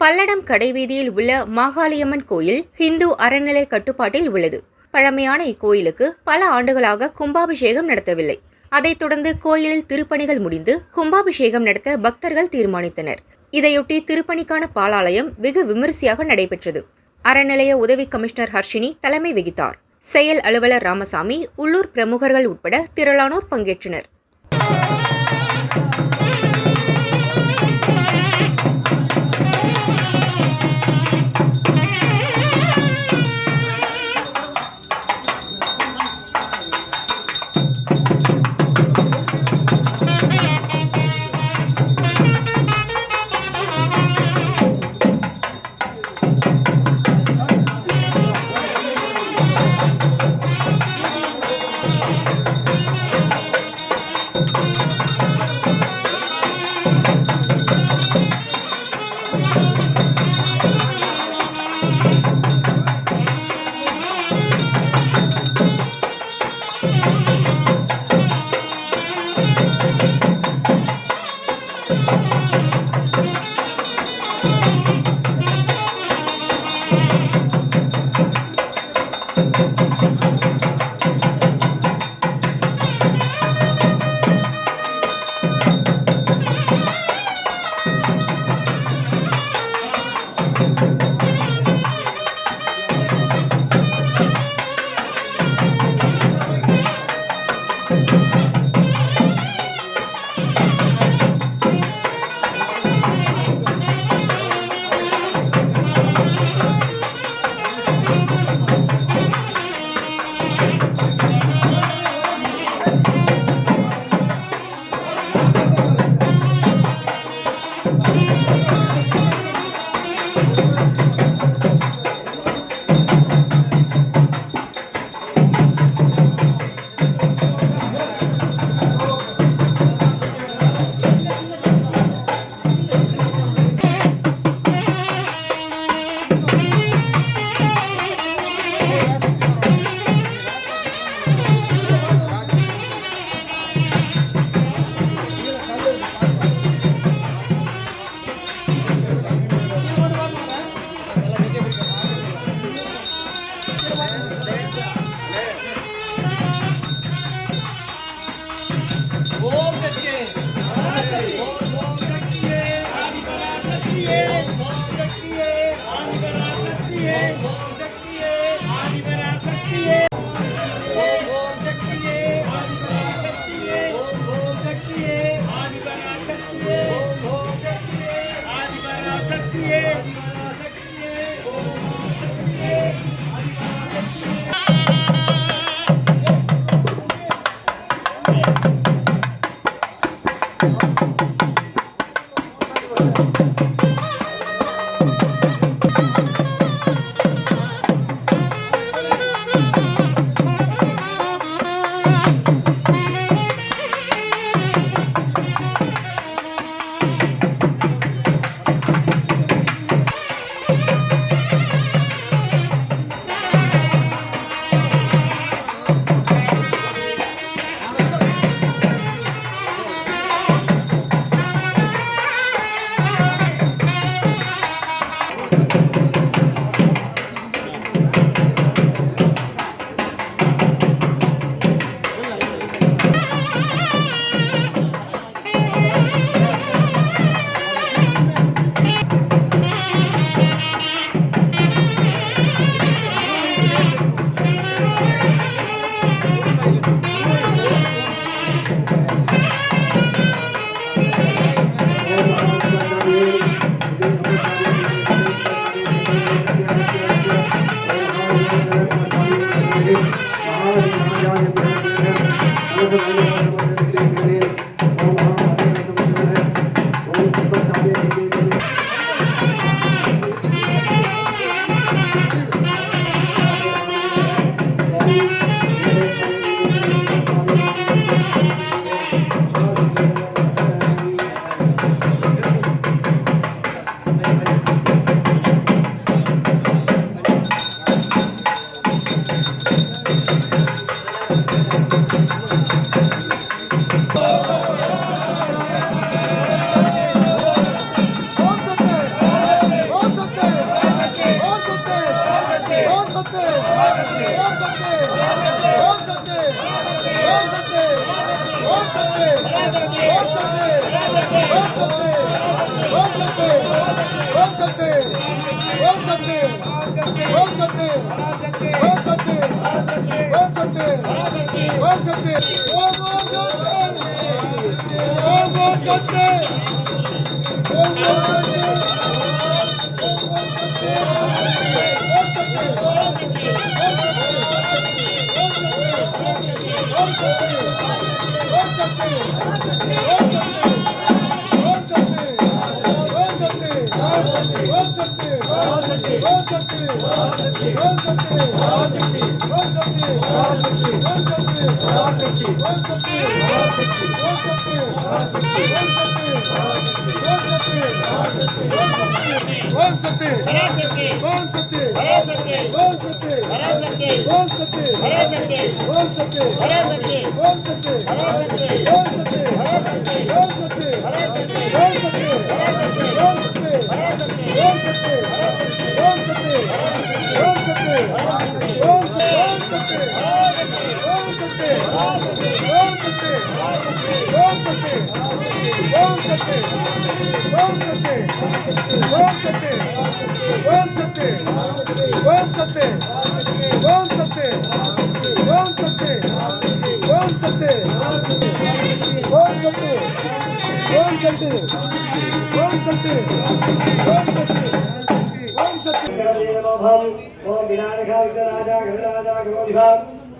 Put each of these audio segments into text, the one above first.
பல்லடம் கடைவீதியில் உள்ள மாகாளியம்மன் கோயில் ஹிந்து அறநிலை கட்டுப்பாட்டில் உள்ளது. பழமையான இக்கோயிலுக்கு பல ஆண்டுகளாக கும்பாபிஷேகம் நடத்தவில்லை. அதைத் தொடர்ந்து கோயிலில் திருப்பணிகள் முடிந்து கும்பாபிஷேகம் நடத்த பக்தர்கள் தீர்மானித்தனர். இதையொட்டி திருப்பணிக்கான பாலாலயம் வெகு விமரிசையாக நடைபெற்றது. அறநிலைய உதவி கமிஷனர் ஹர்ஷினி தலைமை வகித்தார். செயல் அலுவலர் ராமசாமி, உள்ளூர் பிரமுகர்கள் உட்பட திரளானோர் பங்கேற்றனர்.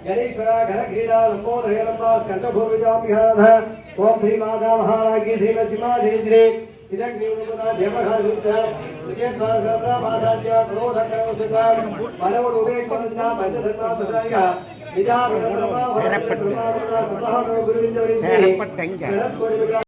गणेश्वरा घर क्रीड़ा लंबोदर लंबा स्कंद भूमिजामिहारः ओम श्री माता महाराज श्री लक्ष्मी श्री सिरग्निवृता देवघर रुद्र विजयद्वार मासाच्या क्रोधकरो सुता मनोरूपे पदस्ना पंचधर्मा पदायः निजा ब्रह्मा ब्रह्मा गुरुविंद